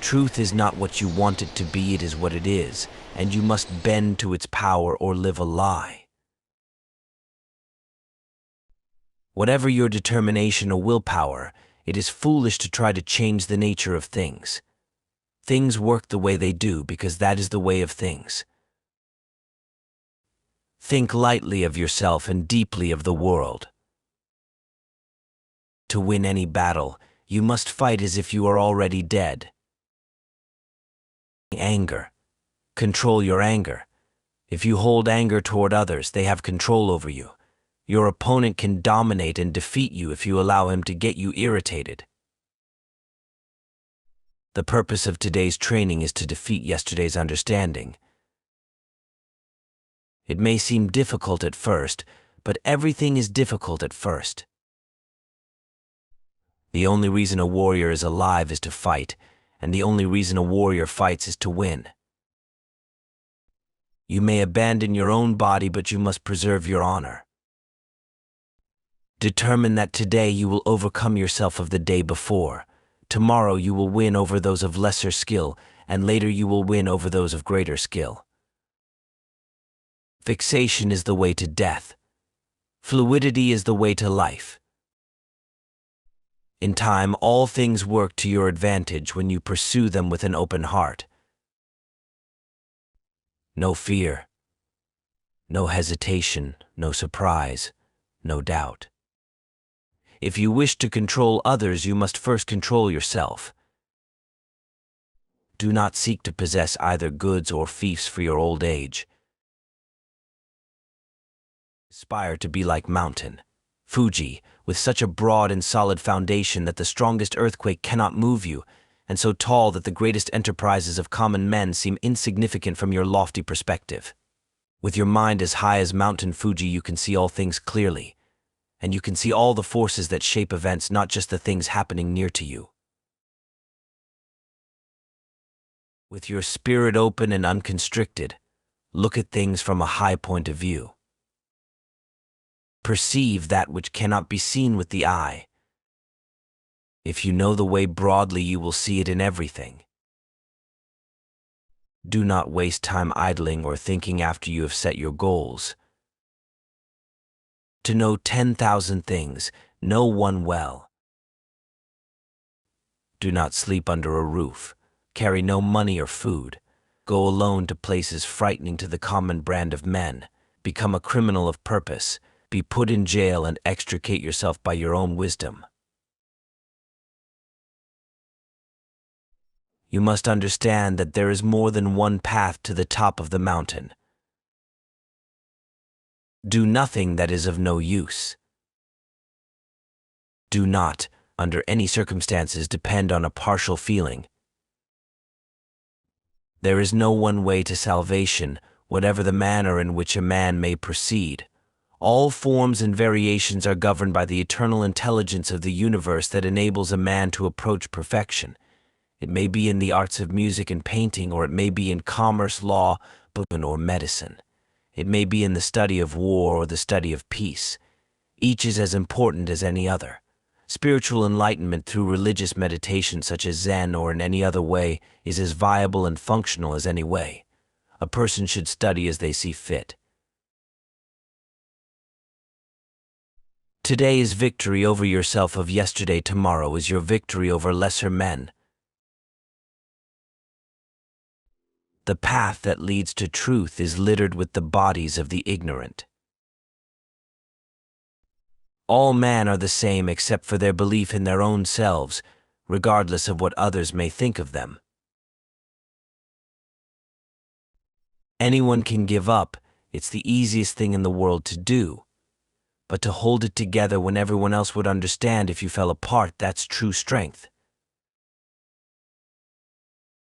Truth is not what you want it to be, it is what it is, and you must bend to its power or live a lie. Whatever your determination or willpower, it is foolish to try to change the nature of things. Things work the way they do because that is the way of things. Think lightly of yourself and deeply of the world. To win any battle, you must fight as if you are already dead. Anger. Control your anger. If you hold anger toward others, they have control over you. Your opponent can dominate and defeat you if you allow him to get you irritated. The purpose of today's training is to defeat yesterday's understanding. It may seem difficult at first, but everything is difficult at first. The only reason a warrior is alive is to fight, and the only reason a warrior fights is to win. You may abandon your own body, but you must preserve your honor. Determine that today you will overcome yourself of the day before. Tomorrow you will win over those of lesser skill, and later you will win over those of greater skill. Fixation is the way to death. Fluidity is the way to life. In time, all things work to your advantage when you pursue them with an open heart. No fear, no hesitation, no surprise, no doubt. If you wish to control others, you must first control yourself. Do not seek to possess either goods or fiefs for your old age. Aspire to be like mountain Fuji, with such a broad and solid foundation that the strongest earthquake cannot move you, and so tall that the greatest enterprises of common men seem insignificant from your lofty perspective. With your mind as high as Mountain Fuji, you can see all things clearly, and you can see all the forces that shape events, not just the things happening near to you. With your spirit open and unconstricted, look at things from a high point of view. Perceive that which cannot be seen with the eye. If you know the way broadly, you will see it in everything. Do not waste time idling or thinking after you have set your goals. To know 10,000 things, know one well. Do not sleep under a roof. Carry no money or food. Go alone to places frightening to the common brand of men. Become a criminal of purpose. Be put in jail and extricate yourself by your own wisdom. You must understand that there is more than one path to the top of the mountain. Do nothing that is of no use. Do not, under any circumstances, depend on a partial feeling. There is no one way to salvation, whatever the manner in which a man may proceed. All forms and variations are governed by the eternal intelligence of the universe that enables a man to approach perfection. It may be in the arts of music and painting, or it may be in commerce, law, or medicine. It may be in the study of war or the study of peace. Each is as important as any other. Spiritual enlightenment through religious meditation such as Zen or in any other way is as viable and functional as any way. A person should study as they see fit. Today is victory over yourself of yesterday. Tomorrow is your victory over lesser men. The path that leads to truth is littered with the bodies of the ignorant. All men are the same except for their belief in their own selves, regardless of what others may think of them. Anyone can give up. It's the easiest thing in the world to do. But to hold it together when everyone else would understand if you fell apart, that's true strength.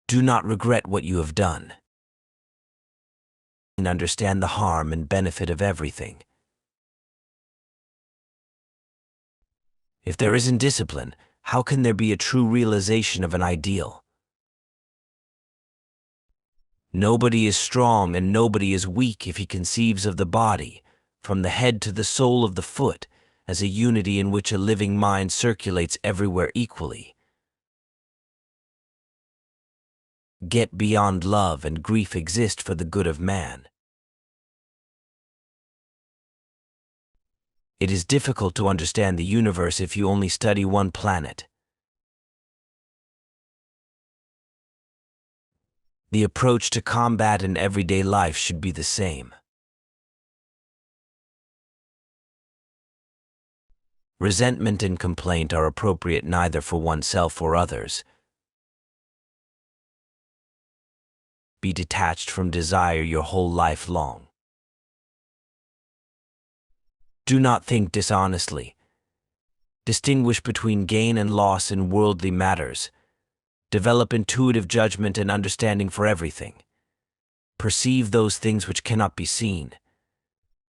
Do not regret what you have done. And understand the harm and benefit of everything. If there isn't discipline, how can there be a true realization of an ideal? Nobody is strong and nobody is weak if he conceives of the body, from the head to the sole of the foot, as a unity in which a living mind circulates everywhere equally. Get beyond love and grief exist for the good of man. It is difficult to understand the universe if you only study one planet. The approach to combat in everyday life should be the same. Resentment and complaint are appropriate neither for oneself or others. Be detached from desire your whole life long. Do not think dishonestly. Distinguish between gain and loss in worldly matters. Develop intuitive judgment and understanding for everything. Perceive those things which cannot be seen.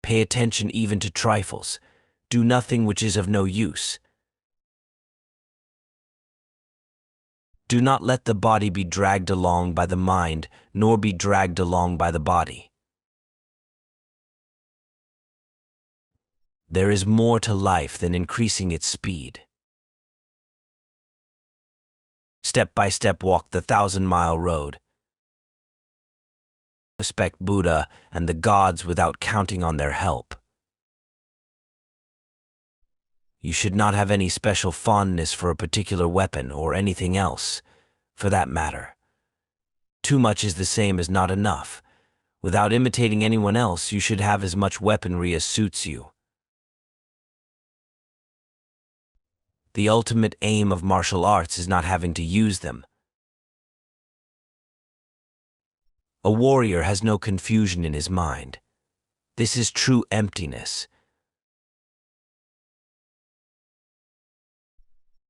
Pay attention even to trifles. Do nothing which is of no use. Do not let the body be dragged along by the mind, nor be dragged along by the body. There is more to life than increasing its speed. Step by step walk the 1,000-mile road. Respect Buddha and the gods without counting on their help. You should not have any special fondness for a particular weapon or anything else, for that matter. Too much is the same as not enough. Without imitating anyone else, you should have as much weaponry as suits you. The ultimate aim of martial arts is not having to use them. A warrior has no confusion in his mind. This is true emptiness.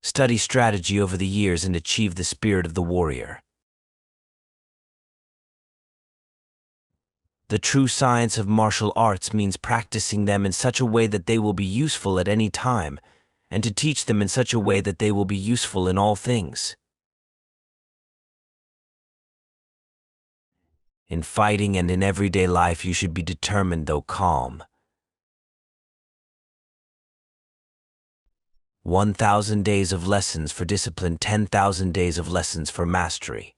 Study strategy over the years and achieve the spirit of the warrior. The true science of martial arts means practicing them in such a way that they will be useful at any time, and to teach them in such a way that they will be useful in all things. In fighting and in everyday life, you should be determined though calm. 1,000 days of lessons for discipline, 10,000 days of lessons for mastery.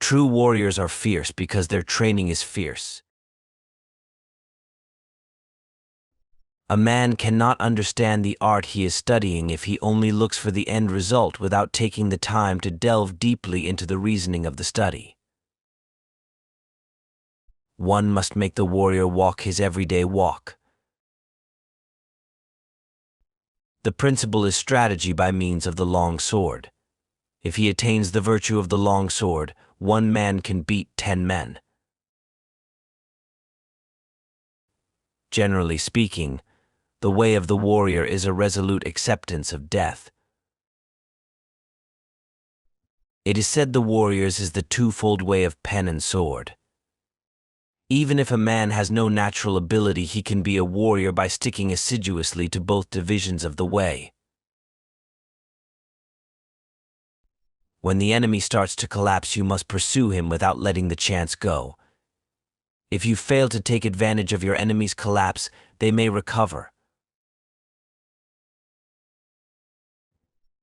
True warriors are fierce because their training is fierce. A man cannot understand the art he is studying if he only looks for the end result without taking the time to delve deeply into the reasoning of the study. One must make the warrior walk his everyday walk. The principle is strategy by means of the long sword. If he attains the virtue of the long sword, one man can beat 10 men. Generally speaking, the way of the warrior is a resolute acceptance of death. It is said the warrior's is the twofold way of pen and sword. Even if a man has no natural ability, he can be a warrior by sticking assiduously to both divisions of the way. When the enemy starts to collapse, you must pursue him without letting the chance go. If you fail to take advantage of your enemy's collapse, they may recover.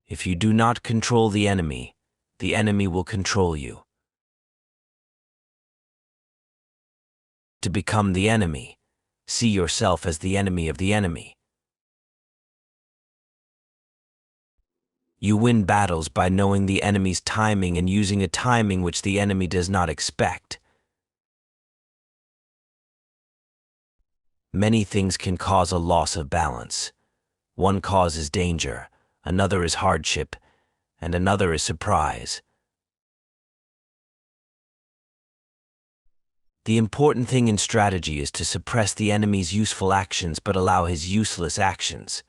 If you do not control the enemy will control you. To become the enemy, see yourself as the enemy of the enemy. You win battles by knowing the enemy's timing and using a timing which the enemy does not expect. Many things can cause a loss of balance. One cause is danger, another is hardship, and another is surprise. The important thing in strategy is to suppress the enemy's useful actions but allow his useless actions.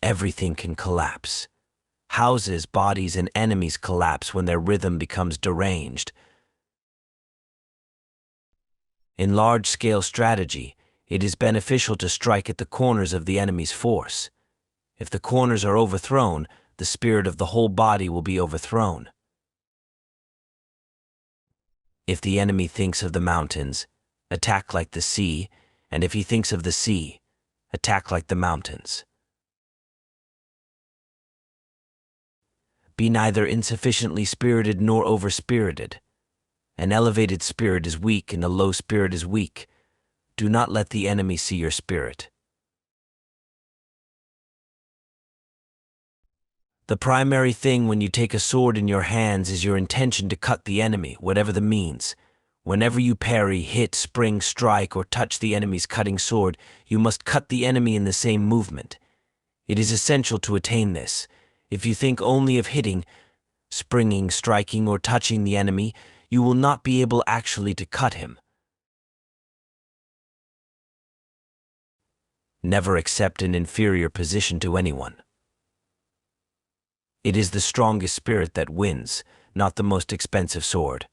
Everything can collapse. Houses, bodies, and enemies collapse when their rhythm becomes deranged. In large-scale strategy, it is beneficial to strike at the corners of the enemy's force. If the corners are overthrown, the spirit of the whole body will be overthrown. If the enemy thinks of the mountains, attack like the sea, and if he thinks of the sea, attack like the mountains. Be neither insufficiently spirited nor overspirited. An elevated spirit is weak and a low spirit is weak. Do not let the enemy see your spirit. The primary thing when you take a sword in your hands is your intention to cut the enemy, whatever the means. Whenever you parry, hit, spring, strike, or touch the enemy's cutting sword, you must cut the enemy in the same movement. It is essential to attain this. If you think only of hitting, springing, striking, or touching the enemy, you will not be able actually to cut him. Never accept an inferior position to anyone. It is the strongest spirit that wins, not the most expensive sword.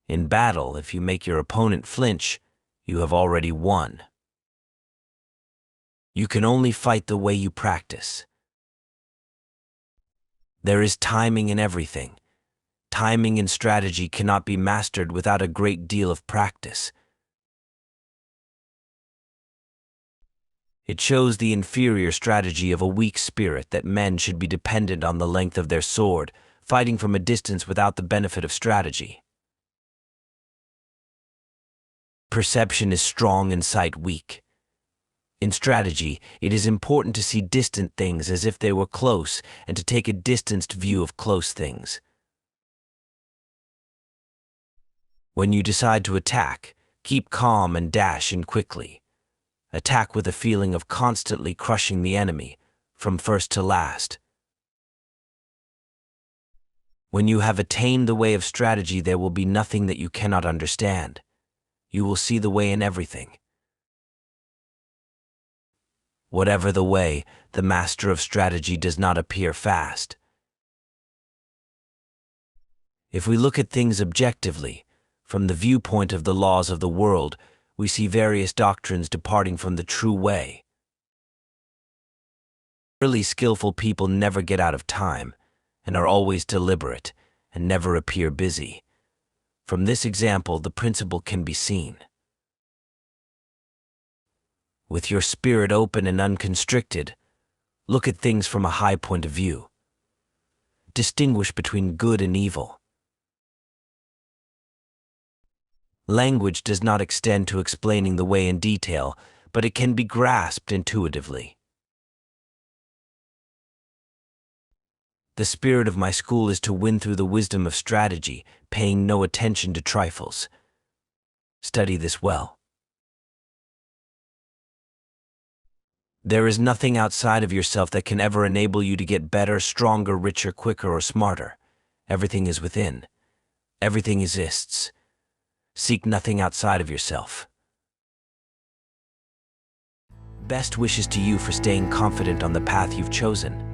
In battle, if you make your opponent flinch, you have already won. You can only fight the way you practice. There is timing in everything. Timing and strategy cannot be mastered without a great deal of practice. It shows the inferior strategy of a weak spirit that men should be dependent on the length of their sword, fighting from a distance without the benefit of strategy. Perception is strong and sight weak. In strategy, it is important to see distant things as if they were close and to take a distanced view of close things. When you decide to attack, keep calm and dash in quickly. Attack with a feeling of constantly crushing the enemy, from first to last. When you have attained the way of strategy, there will be nothing that you cannot understand. You will see the way in everything. Whatever the way, the master of strategy does not appear fast. If we look at things objectively, from the viewpoint of the laws of the world, we see various doctrines departing from the true way. Really skillful people never get out of time, and are always deliberate, and never appear busy. From this example, the principle can be seen. With your spirit open and unconstricted, look at things from a high point of view. Distinguish between good and evil. Language does not extend to explaining the way in detail, but it can be grasped intuitively. The spirit of my school is to win through the wisdom of strategy, paying no attention to trifles. Study this well. There is nothing outside of yourself that can ever enable you to get better, stronger, richer, quicker, or smarter. Everything is within. Everything exists. Seek nothing outside of yourself. Best wishes to you for staying confident on the path you've chosen.